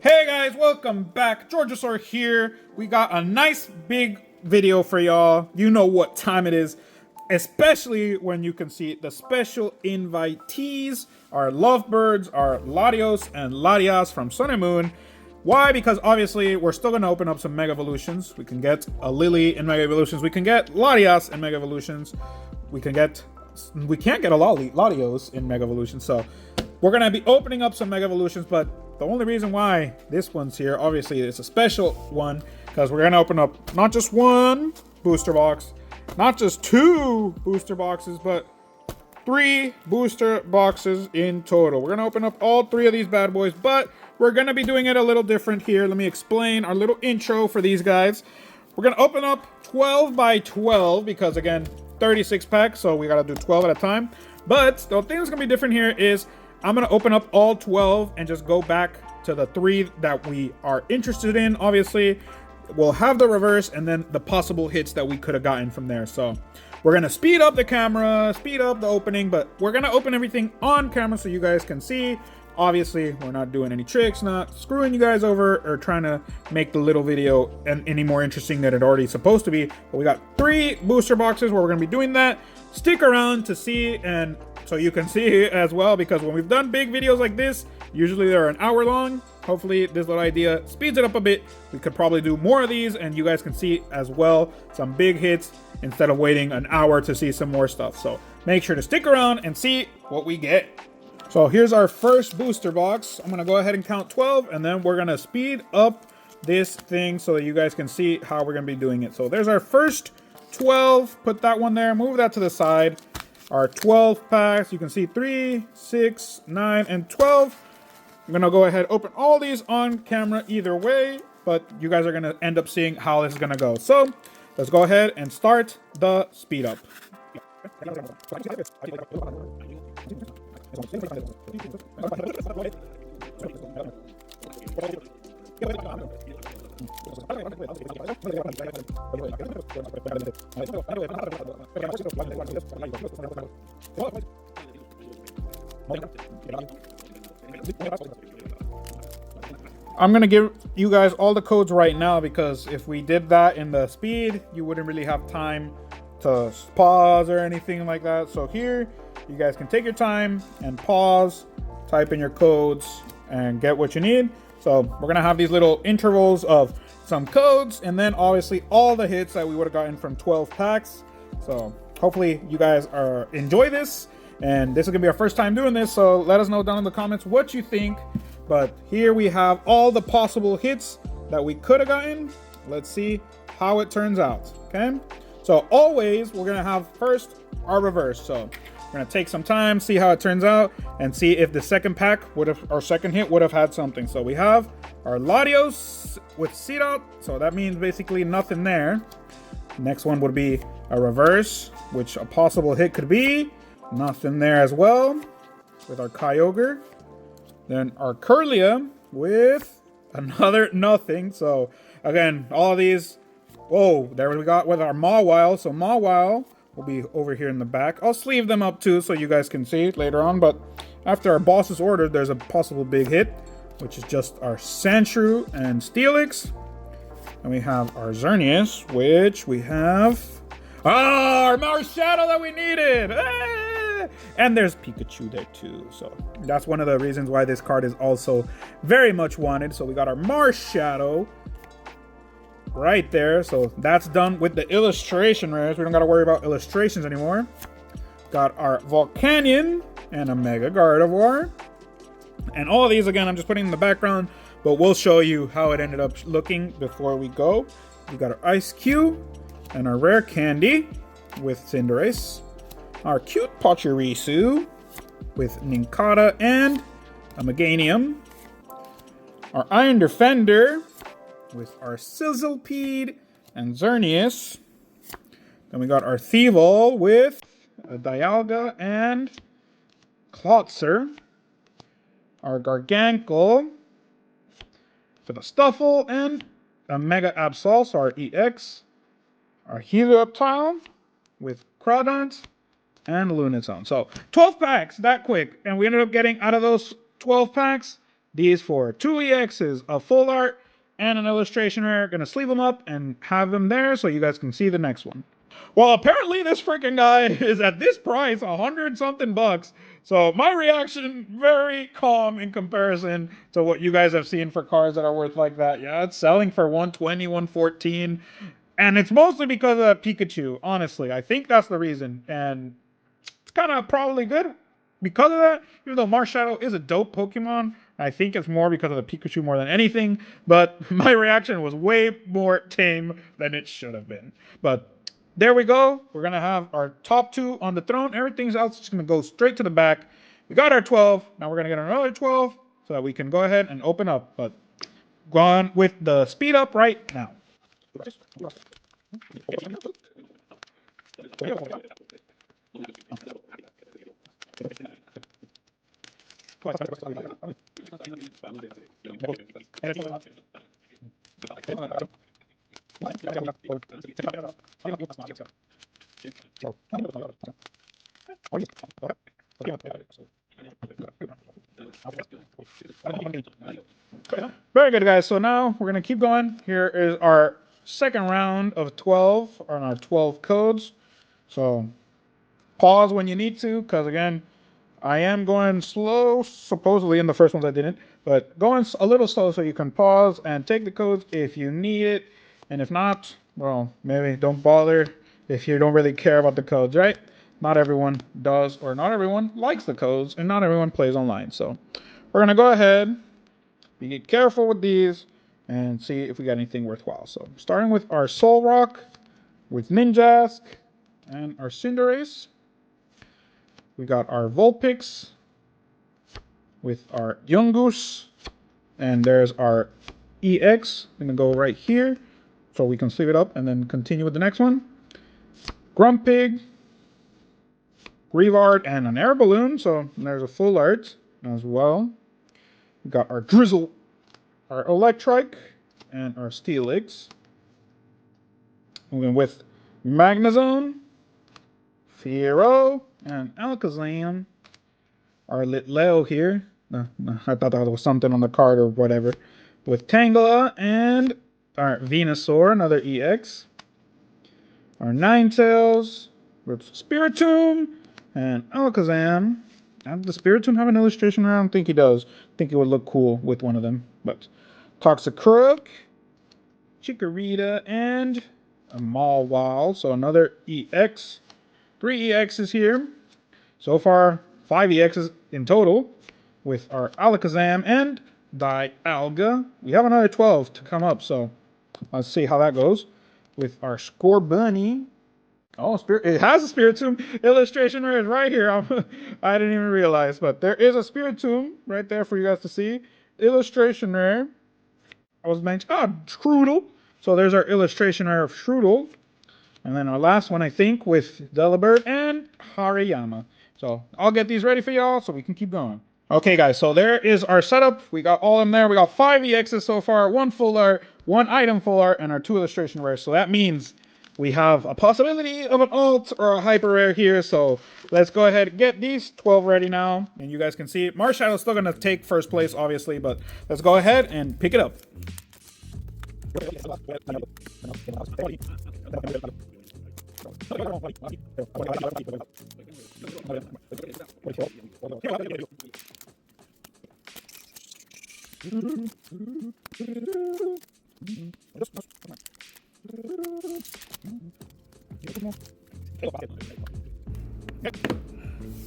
Hey guys, welcome back. Georgosaur here. We got a nice big video for y'all. You know what time it is, especially when you can see the special invitees, our lovebirds, our Latios and Latias from Sun and Moon. Why? Because obviously we're still going to open up some Megaevolutions. We can get a Lily in Megaevolutions. We can get Latias in Megaevolutions. We can't get a Latios in Megaevolutions. So we're going to be opening up some Megaevolutions, but the only reason why this one's here, obviously, it's a special one because we're going to open up not just one booster box, not just two booster boxes, but 3 booster boxes in total. We're going to open up all 3 of these bad boys, but we're going to be doing it a little different here. Let me explain our little intro for these guys. We're going to open up 12 by 12 because, again, 36 packs, so we got to do 12 at a time. But the thing that's going to be different here is I'm going to open up all 12 and just go back to the 3 that we are interested in. Obviously, we'll have the reverse and then the possible hits that we could have gotten from there. So we're going to speed up the camera, speed up the opening, but we're going to open everything on camera so you guys can see. Obviously, we're not doing any tricks, not screwing you guys over or trying to make the little video any more interesting than it already supposed to be. But we got 3 booster boxes where we're going to be doing that. Stick around to see and so you can see as well, because when we've done big videos like this, usually they're an hour long. Hopefully this little idea speeds it up a bit. We could probably do more of these and you guys can see as well some big hits instead of waiting an hour to see some more stuff. So make sure to stick around and see what we get. So here's our first booster box. I'm gonna go ahead and count 12 and then we're gonna speed up this thing so that you guys can see how we're gonna be doing it. So there's our first 12, put that one there, move that to the side. Our 12 packs, you can see 3, 6, 9, and 12. I'm gonna go ahead, open all these on camera either way, but you guys are gonna end up seeing how this is gonna go. So let's go ahead and start the speed up. I'm gonna give you guys all the codes right now because if we did that in the speed, you wouldn't really have time to pause or anything like that. So here, you guys can take your time and pause, type in your codes, and get what you need. So we're gonna have these little intervals of some codes and then obviously all the hits that we would have gotten from 12 packs. So hopefully you guys enjoy this, and this is gonna be our first time doing this, so let us know down in the comments what you think. But here we have all the possible hits that we could have gotten. Let's see how it turns out, okay? So always we're gonna have first our reverse. So we're gonna take some time, see how it turns out, and see if the second pack our second hit would have had something. So we have our Latios with C-Dot, so that means basically nothing there. Next one would be a reverse, which a possible hit could be nothing there as well, with our Kyogre. Then our Curlia with another nothing. So again, all of these. Whoa, there we got with our Mawile. So Mawile will be over here in the back. I'll sleeve them up too so you guys can see it later on. But after our boss is ordered, there's a possible big hit, which is just our Sandshrew and Steelix. And we have our Xerneas, which we have our Marshadow that we needed. And there's Pikachu there too. So that's one of the reasons why this card is also very much wanted. So we got our Marshadow right there. So that's done with the illustration rares. We don't got to worry about illustrations anymore. Got our Volcanion and a Mega Gardevoir. And all of these, again, I'm just putting in the background, but we'll show you how it ended up looking before we go. We got our Ice Cube and our Rare Candy with Cinderace. Our cute Pachirisu with Nincada and a Meganium. Our Iron Defender with our Sizzlipede and Xerneas. Then we got our Thievul with a Dialga and Klotzer. Our Gargankel for the Stuffle and a Mega Absol, so our EX. Our Helioptile with Crawdont and Lunatone. So 12 packs that quick, and we ended up getting out of those 12 packs these for 2 EXs, a full art, and an illustration rare. Gonna sleeve them up and have them there so you guys can see the next one. Well, apparently this freaking guy is at this price, 100 something bucks. So my reaction, very calm in comparison to what you guys have seen for cards that are worth like that. Yeah, it's selling for 120, 114. And it's mostly because of Pikachu, honestly. I think that's the reason. And it's kind of probably good because of that. Even though Marshadow is a dope Pokemon, I think it's more because of the Pikachu more than anything. But my reaction was way more tame than it should have been. But there we go. We're going to have our top 2 on the throne. Everything else is going to go straight to the back. We got our 12. Now we're going to get another 12 so that we can go ahead and open up. But go on with the speed up right now. Very good, guys. So now we're going to keep going. Here is our second round of 12 on our 12 codes. So pause when you need to, because again, I am going slow. Supposedly in the first ones I didn't, but going a little slow so you can pause and take the codes if you need it. And if not, well, maybe don't bother if you don't really care about the codes, right? Not everyone does, or not everyone likes the codes, and not everyone plays online. So we're going to go ahead, be careful with these, and see if we got anything worthwhile. So starting with our Soul Rock, with Ninjask, and our Cinderace. We got our Vulpix with our Yungoos, and there's our EX. I'm gonna go right here so we can sleeve it up and then continue with the next one. Grumpig, Grievard, and an air balloon. So there's a full art as well. We got our Drizzle, our Electrike, and our Steelix. Moving with Magnezone, Fearow, and Alakazam. Our Litleo here. I thought that was something on the card or whatever. With Tangela and our Venusaur, another EX. Our Ninetales with Spiritomb and Alakazam. Does the Spiritomb have an illustration? I don't think he does. I think it would look cool with one of them. But Toxicroak, Chikorita, and a Mawile. So another EX. 3 EXs here. So far, 5 EXs in total with our Alakazam and Dialga. We have another 12 to come up, so let's see how that goes. With our Scorbunny. Oh, it has a Spiritomb illustration right here. I didn't even realize, but there is a Spiritomb right there for you guys to see. Illustration rare. I was mentioned. Shroodle. So there's our illustration rare of Shroodle. And then our last one, I think, with Delibird and Hariyama. So I'll get these ready for y'all so we can keep going. Okay, guys, so there is our setup. We got all in there. We got 5 EXs so far, 1 full art, 1 item full art, and our 2 illustration rares. So that means we have a possibility of an alt or a hyper rare here. So let's go ahead and get these 12 ready now. And you guys can see it. Marshallow's still going to take first place, obviously, but let's go ahead and pick it up.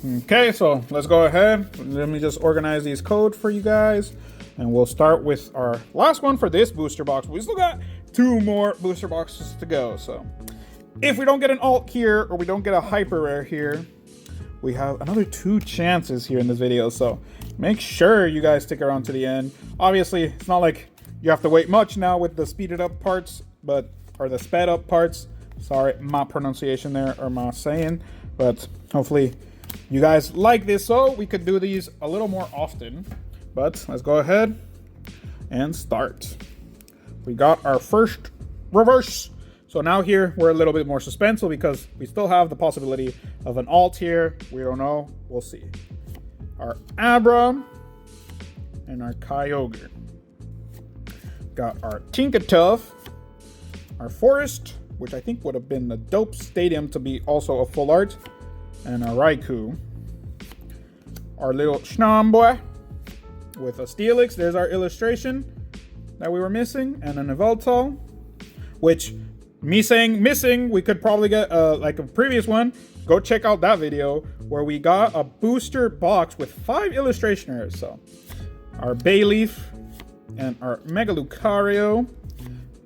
Okay, so let's go ahead. Let me just organize these codes for you guys. And we'll start with our last one for this booster box. We still got 2 more booster boxes to go. So if we don't get an alt here or we don't get a hyper rare here, we have another 2 chances here in this video. So make sure you guys stick around to the end. Obviously, it's not like you have to wait much now with the speeded up parts, or the sped up parts. Sorry, my pronunciation there, or my saying. But hopefully you guys like this so we could do these a little more often. But let's go ahead and start. We got our first reverse. So now here we're a little bit more suspenseful because we still have the possibility of an alt here. We don't know. We'll see. Our Abra, and our Kyogre. Got our Tinkatuff, our Forest, which I think would have been a dope stadium to be also a full art, and our Raikou. Our little Schnamboy with a Steelix. There's our illustration that we were missing, and an Yveltal, which, me saying missing, we could probably get like a previous one. Go check out that video where we got a booster box with 5 illustration rares. So our Bayleaf and our Mega Lucario,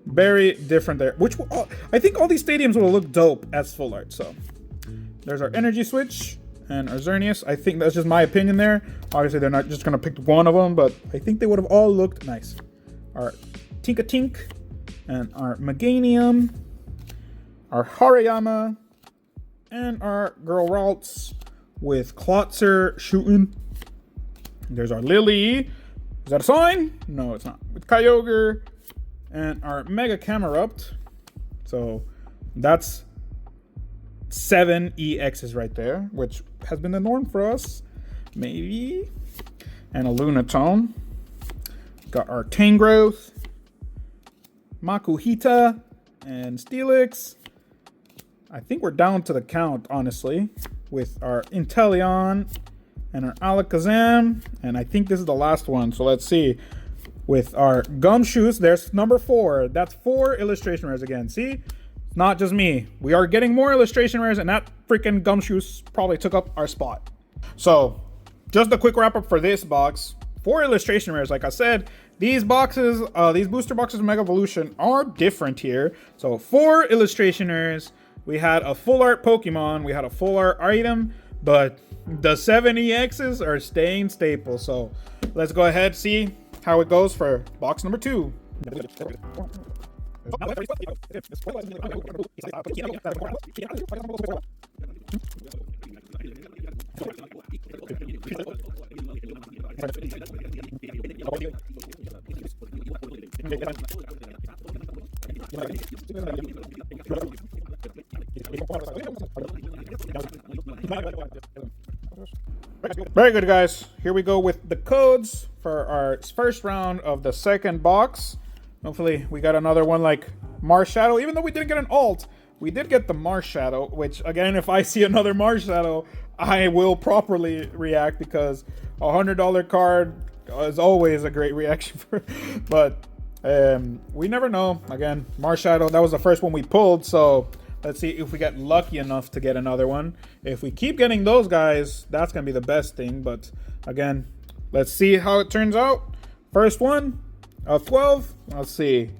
very different there. Which I think all these stadiums will look dope as full art. So there's our Energy Switch and our Xerneas. I think that's just my opinion there. Obviously, they're not just gonna pick one of them, but I think they would have all looked nice. Our Tinkatink and our Meganium, our Hariyama, and our Geraltz with Klotzer shooting. There's our Lily. Is that a sign? No, it's not. With Kyogre and our Mega Camerupt. So that's 7 EXs right there, which has been the norm for us. Maybe. And a Lunatone. Got our Tangrowth, Makuhita, and Steelix. I think we're down to the count, honestly, with our Inteleon and our Alakazam. And I think this is the last one. So let's see. With our Gumshoos, there's number 4. That's 4 illustration rares again. See? Not just me. We are getting more illustration rares, and that freaking Gumshoos probably took up our spot. So, just a quick wrap up for this box. 4 illustration rares, like I said. These boxes, these booster boxes of Megaevolution are different here. So 4 illustration rares. We had a full art Pokemon. We had a full art item. But the 7 EXs are staying staple. So let's go ahead and see how it goes for box number 2. Very good, guys. Here we go with the codes for our first round of the second box. Hopefully we got another one like Marshadow. Even though we didn't get an alt, we did get the Marshadow, which again, if I see another Marshadow, I will properly react, because a $100 card is always a great reaction for. But we never know. Again, Marshadow, that was the first one we pulled, so let's see if we get lucky enough to get another one. If we keep getting those guys, that's gonna be the best thing. But again, let's see how it turns out. First one of 12. Let's see.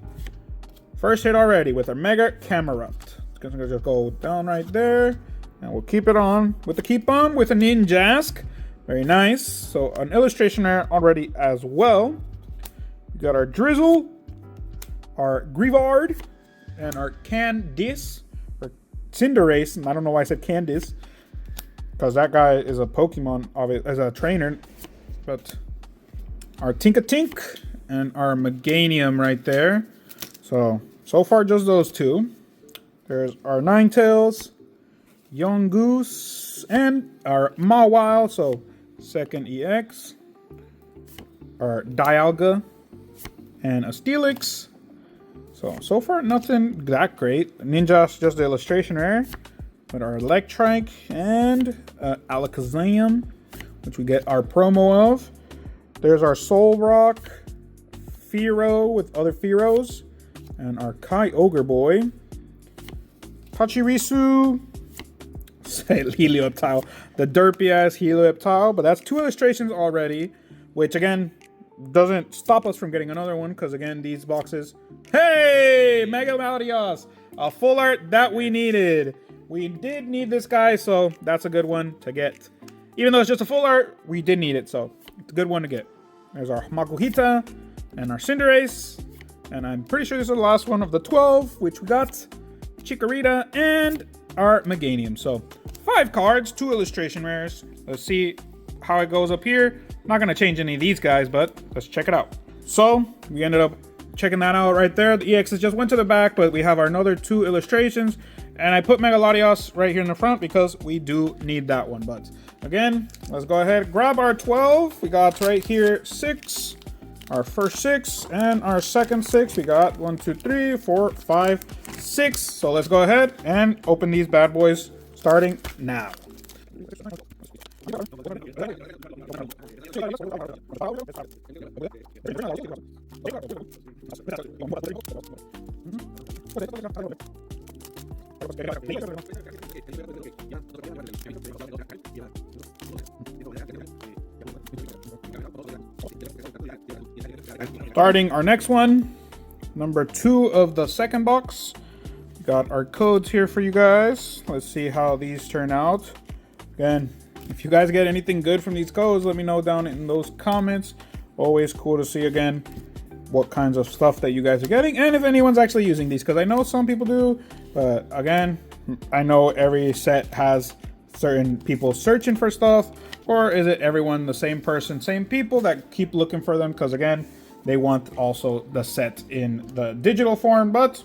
First hit already with a Mega Camerupt. It's gonna just go down right there, and we'll keep it on with the keep on with a Ninjask. Very nice. So an illustration there already as well. We got our Drizzle, our Grievard, and our Candice, or Cinderace. I don't know why I said Candice, because that guy is a Pokemon as a trainer. But our Tinkatink and our Meganium right there. So far just those 2. There's our Ninetales, Yungoos, and our Mawile. So second EX. Our Dialga and a Steelix. So far nothing that great. Ninja's just the illustration rare. But our Electrike and Alakazam, which we get our promo of. There's our Solrock, Fearow with other Fearows, and our Kyogre boy, Pachirisu, Helioptile, the derpy ass Helioptile. But that's 2 illustrations already, which again doesn't stop us from getting another one, because again, these boxes. Hey, Mega Latios, a full art that we needed. We did need this guy, so that's a good one to get. Even though it's just a full art, we did need it, so it's a good one to get. There's our Makuhita and our Cinderace. And I'm pretty sure this is the last one of the 12, which we got Chikorita and our Meganium. So 5 cards, 2 illustration rares. Let's see how it goes up here. Not going to change any of these guys, but let's check it out. So we ended up checking that out right there. The EXs just went to the back, but we have our another 2 illustrations. And I put Megaevolution right here in the front because we do need that one. But again, let's go ahead, grab our 12. We got right here 6, our first 6, and our second 6. We got 1, 2, 3, 4, 5, 6. So let's go ahead and open these bad boys starting now. Starting our next one, number 2 of the second box. Got our codes here for you guys. Let's see how these turn out. Again, if you guys get anything good from these codes, let me know down in those comments. Always cool to see again what kinds of stuff that you guys are getting, and if anyone's actually using these, because I know some people do, but again, I know every set has certain people searching for stuff, or is it everyone the same person, same people that keep looking for them, because again, they want also the set in the digital form. But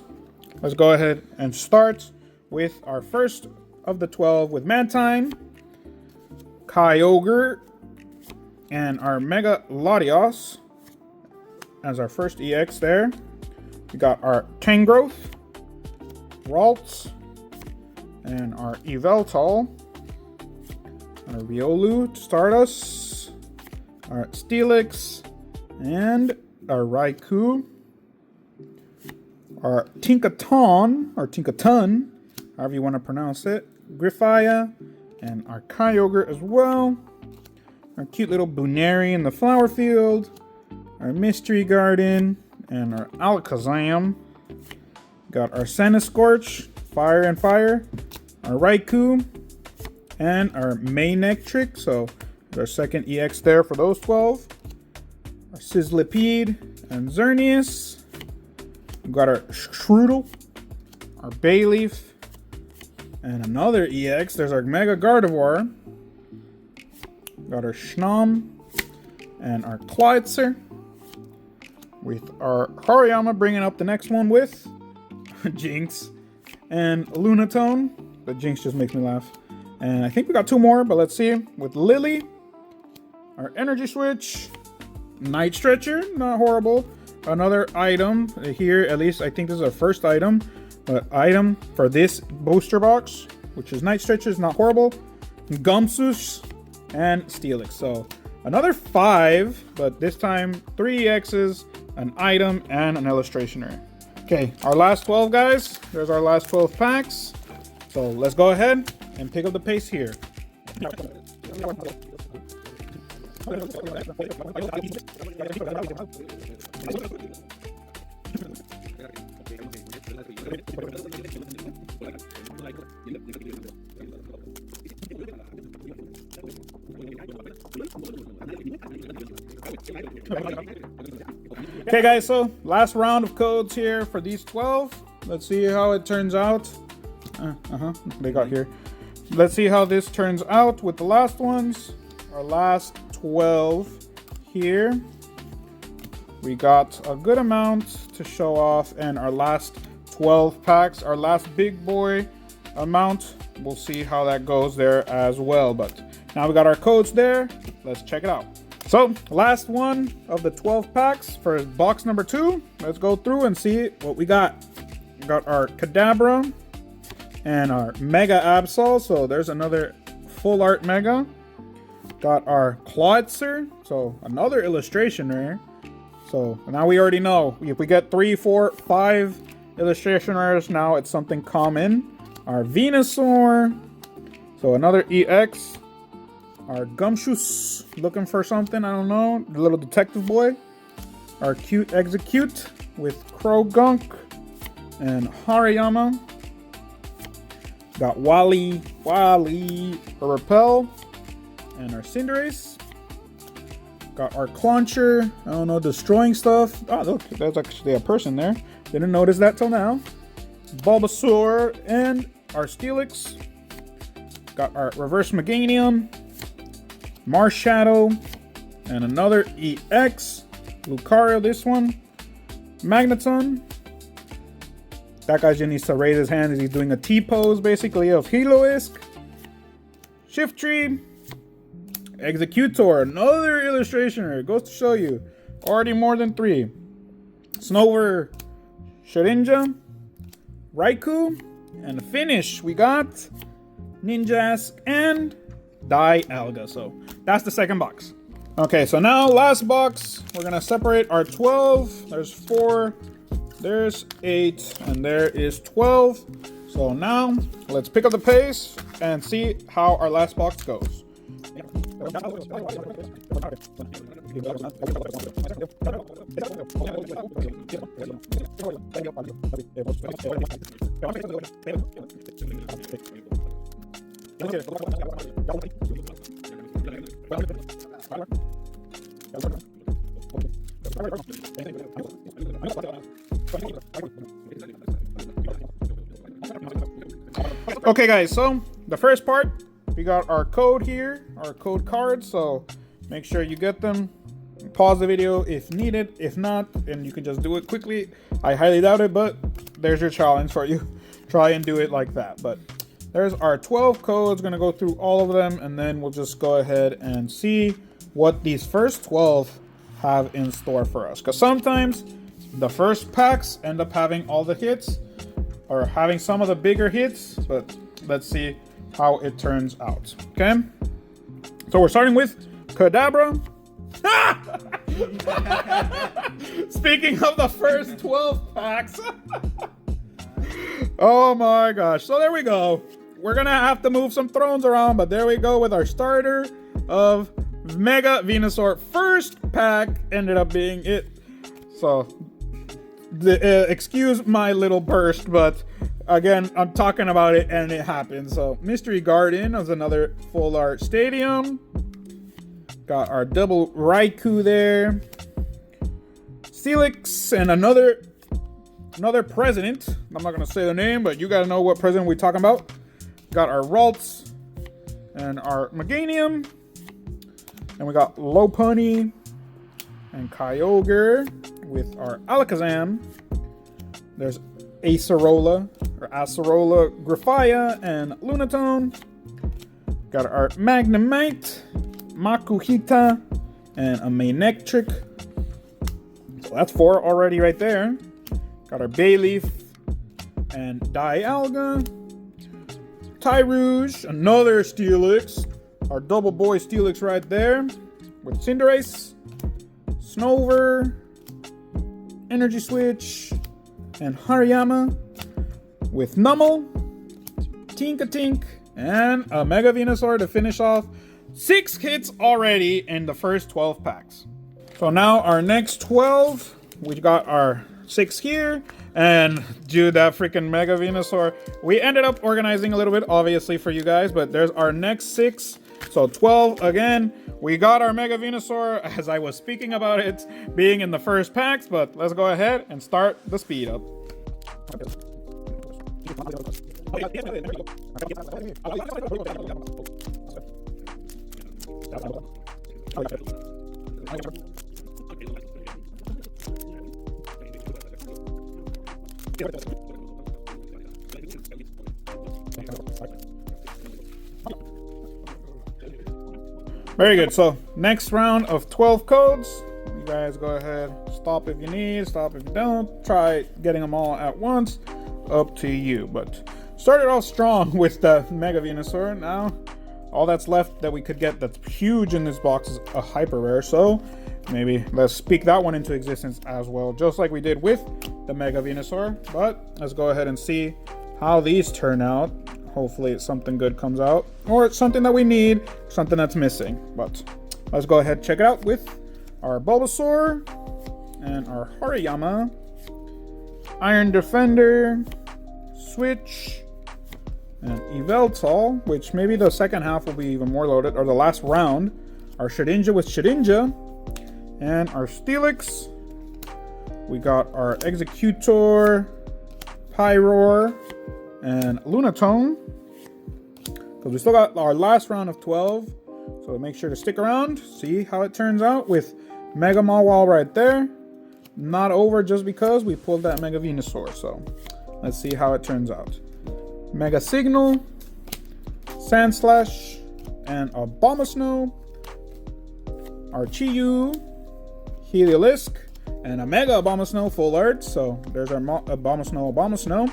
let's go ahead and start with our first of the 12 with Mantine, Kyogre, and our Megaevolution as our first EX there. We got our Tangrowth, Ralts, and our Yveltal, our Riolu to start us, our Steelix, and our Raikou, our Tinkaton, or Tinkatun, however you want to pronounce it, Griffaya, and our Kyogre as well, our cute little Buneri in the flower field, our Mystery Garden, and our Alakazam. Got our Sanduscorch, Fire and Fire, our Raikou, and our Manectric. So our second EX there for those 12. Our Sizzlipede and Xerneas. We've got our Strudel, our Bayleaf, and another EX. There's our Mega Gardevoir. Got our Schnom and our Clydesser. With our Hariyama bringing up the next one with Jinx and Lunatone. But Jinx just makes me laugh. And I think we got 2 more, but let's see. With Lily, our Energy Switch, Night Stretcher, not horrible. Another item here, at least I think this is our first item. Item for this booster box, which is Night Stretcher, is not horrible. Gumsus and Steelix. So another 5, but this time 3 EXs, an item, and an illustration rare. Okay, our last 12, guys. There's our last 12 packs. So let's go ahead and pick up the pace here. Okay guys, so last round of codes here for these 12. Let's see how it turns out. They got here. Let's see how this turns out with the last ones. Our last 12 here. We got a good amount to show off, and our last 12 packs, our last big boy amount. We'll see how that goes there as well. But now we got our codes there. Let's check it out. So, last one of the 12 packs for box number 2. Let's go through and see what we got. We got our Kadabra and our Mega Absol. So, there's another full art Mega. Got our Clydesser. So, another illustration rare. So, now we already know. If we get 3, 4, 5 illustration rares, now it's something common. Our Venusaur. So, another EX. Our Gumshoos, looking for something, I don't know. The little detective boy. Our cute Execute with Krogunk and Hariyama. Got Wally, a Repel, and our Cinderace. Got our Clauncher, I don't know, destroying stuff. Oh, look, there's actually a person there. Didn't notice that till now. Bulbasaur and our Steelix. Got our Reverse Meganium. Marshadow, and another EX, Lucario this one, Magneton, That guy just needs to raise his hand as he's doing a T-pose, basically, of Heloisk. Shift Tree. Executor, another illustration. It goes to show you. Already more than 3. Snover, Shedinja, Raikou, and the finish, we got Ninjask and Dialga. So that's the second box. Okay, so now last box, we're gonna separate our 12. There's 4, there's 8, and there is 12. So now let's pick up the pace and see how our last box goes. Okay guys, so the first part, we got our code here, our code cards, so make sure you get them. Pause the video if needed. If not, and you can just do it quickly. I highly doubt it, but there's your challenge for you. Try and do it like that. But there's our 12 codes. Gonna go through all of them, and then we'll just go ahead and see what these first 12 have in store for us. Because sometimes the first packs end up having all the hits, or having some of the bigger hits, but let's see how it turns out. Okay, so we're starting with Kadabra. Speaking of the first 12 packs. Oh my gosh, so there we go. We're gonna have to move some thrones around, but there we go with our starter of Mega Venusaur. First pack ended up being it. So excuse my little burst, but again, I'm talking about it and it happened. So Mystery Garden is another full art stadium. Got our double Raikou there. Steelix and another president. I'm not gonna say the name, but you gotta know what president we're talking about. Got our Ralts and our Meganium. And we got Lopunny and Kyogre with our Alakazam. There's Acerola Grafia and Lunatone. Got our Magnemite, Makuhita, and a Manectric. So that's 4 already right there. Got our Bayleaf and Dialga. Tyrouge, another Steelix. Our double boy Steelix right there. With Cinderace, Snover, Energy Switch, and Hariyama. With Numel, Tinkatink, and a Mega Venusaur to finish off. 6 hits already in the first 12 packs. So now our next 12, we got our 6 here, and dude, that freaking Mega Venusaur. We ended up organizing a little bit, obviously, for you guys, but there's our next 6. So 12 again. We got our Mega Venusaur, as I was speaking about it, being in the first packs, but let's go ahead and start the speed up. Very good. So next round of 12 codes. You guys go ahead, stop if you need, stop if you don't. Try getting them all at once. Up to you. But started off strong with the Mega Venusaur. Now all that's left that we could get that's huge in this box is a hyper rare. So maybe let's speak that one into existence as well, just like we did with the Mega Venusaur. But let's go ahead and see how these turn out. Hopefully it's something good comes out, or it's something that we need, something that's missing. But let's go ahead and check it out with our Bulbasaur and our Hariyama, Iron Defender, Switch, and Yveltal, which maybe the second half will be even more loaded, or the last round. Our Shedinja with Shedinja, and our Steelix. We got our Executor, Pyroar, and Lunatone. Because we still got our last round of 12. So make sure to stick around, see how it turns out with Mega Mawile right there. Not over just because we pulled that Mega Venusaur. So Let's see how it turns out. Mega Signal, Sandslash, and Abomasnow, Archiyu, Heliolisk, and a Mega Abomasnow full art. So there's our Abomasnow.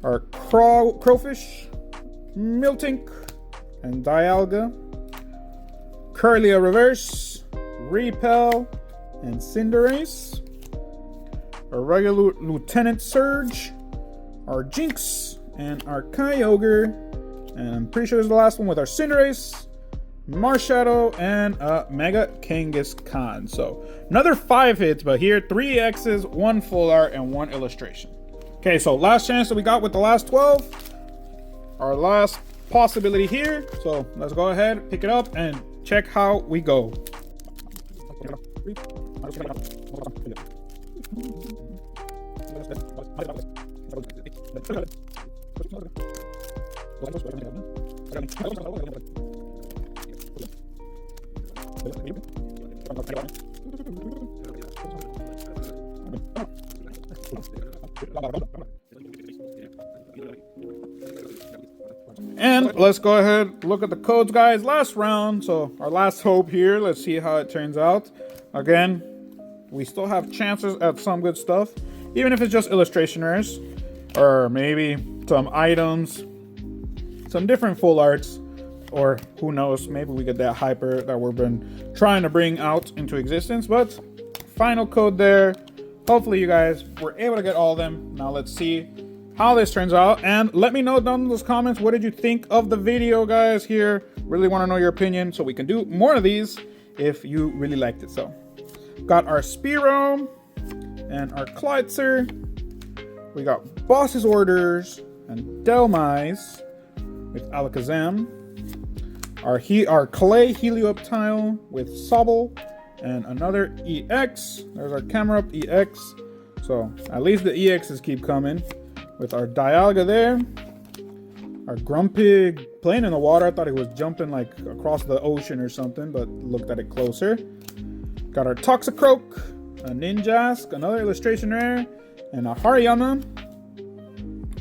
Our Crowfish, Miltank, and Dialga, Curlia Reverse, Repel, and Cinderace. Our regular Lieutenant Surge, our Jinx, and our Kyogre. And I'm pretty sure this is the last one with our Cinderace, Marshadow, and a Mega Kangaskhan. So another 5 hits, but here 3 X's, 1 full art, and 1 illustration. Okay, so last chance that we got with the last 12. Our last possibility here. So let's go ahead, pick it up, and check how we go. And let's go ahead, look at the codes, guys. Last round, so our last hope here. Let's see how it turns out. Again, we still have chances at some good stuff, even if it's just illustration rares, or maybe some items, some different full arts, or who knows, maybe we get that hyper that we've been trying to bring out into existence. But final code there. Hopefully you guys were able to get all of them. Now let's see how this turns out, and let me know down in those comments, what did you think of the video, guys? Here, really want to know your opinion so we can do more of these if you really liked it. So got our Spearow and our Clytzer. We got Boss's Orders and Delmise with Alakazam. Our Clay Helioptile with Sobble and another EX. There's our Camera Up EX. So at least the EXs keep coming. With our Dialga there. Our Grumpig playing in the water. I thought it was jumping like across the ocean or something, but looked at it closer. Got our Toxicroak, a Ninjask, another illustration rare, and a Hariyama,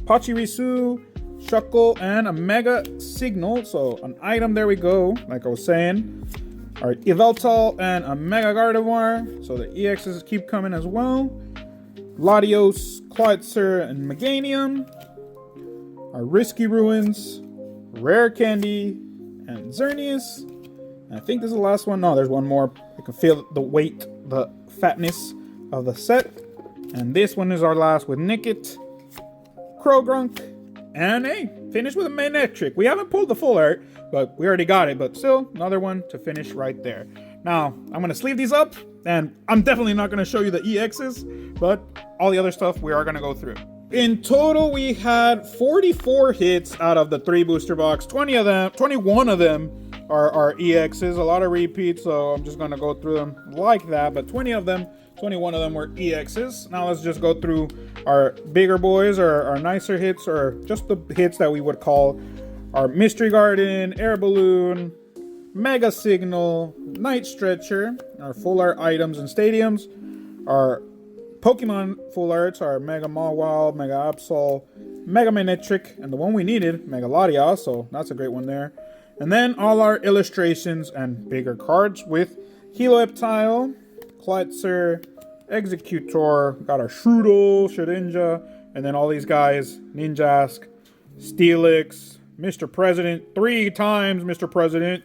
Pachirisu, Shuckle, and a Mega Signal. So an item, there we go, like I was saying. Our Yveltal and a Mega Gardevoir. So the EXs keep coming as well. Latios, Clytzer, and Meganium. Our Risky Ruins, Rare Candy, and Xerneas. And I think this is the last one. No, there's one more. You can feel the weight, the fatness of the set. And this one is our last with Nickit, Krogrunk, and hey, finish with a Manectric. We haven't pulled the full art, but we already got it. But still, another one to finish right there. Now, I'm going to sleeve these up, and I'm definitely not going to show you the EXs, but all the other stuff we are going to go through. In total, we had 44 hits out of the 3 booster box. 21 of them are EXs, a lot of repeats, so I'm just going to go through them like that. But 21 of them were EXs. Now let's just go through our bigger boys, or our nicer hits, or just the hits that we would call our Mystery Garden, Air Balloon, Mega Signal, Night Stretcher, our full art items and stadiums, our Pokemon full arts, our Mega Mawile, Mega Absol, Mega Manectric, and the one we needed, Mega Latias, so that's a great one there. And then all our illustrations and bigger cards with Helioptile, Clytzer, Executor, got our Shroodle, Shedinja, and then all these guys, Ninjask, Steelix, Mr. President, 3 times Mr. President.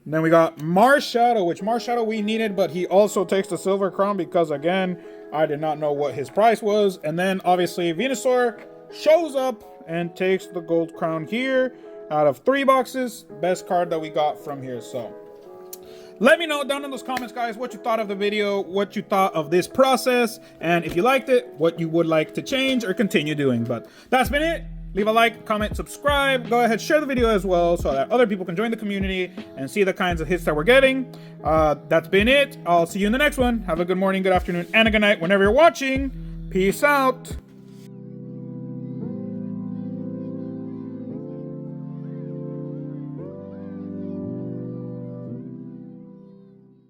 And then we got Marshadow, which Marshadow we needed, but he also takes the Silver Crown because, again, I did not know what his price was. And then, obviously, Venusaur shows up and takes the Gold Crown here out of 3 boxes. Best card that we got from here. So let me know down in those comments, guys, what you thought of the video, what you thought of this process, and if you liked it, what you would like to change or continue doing. But that's been it. Leave a like, comment, subscribe. Go ahead, share the video as well so that other people can join the community and see the kinds of hits that we're getting. That's been it. I'll see you in the next one. Have a good morning, good afternoon, and a good night whenever you're watching. Peace out.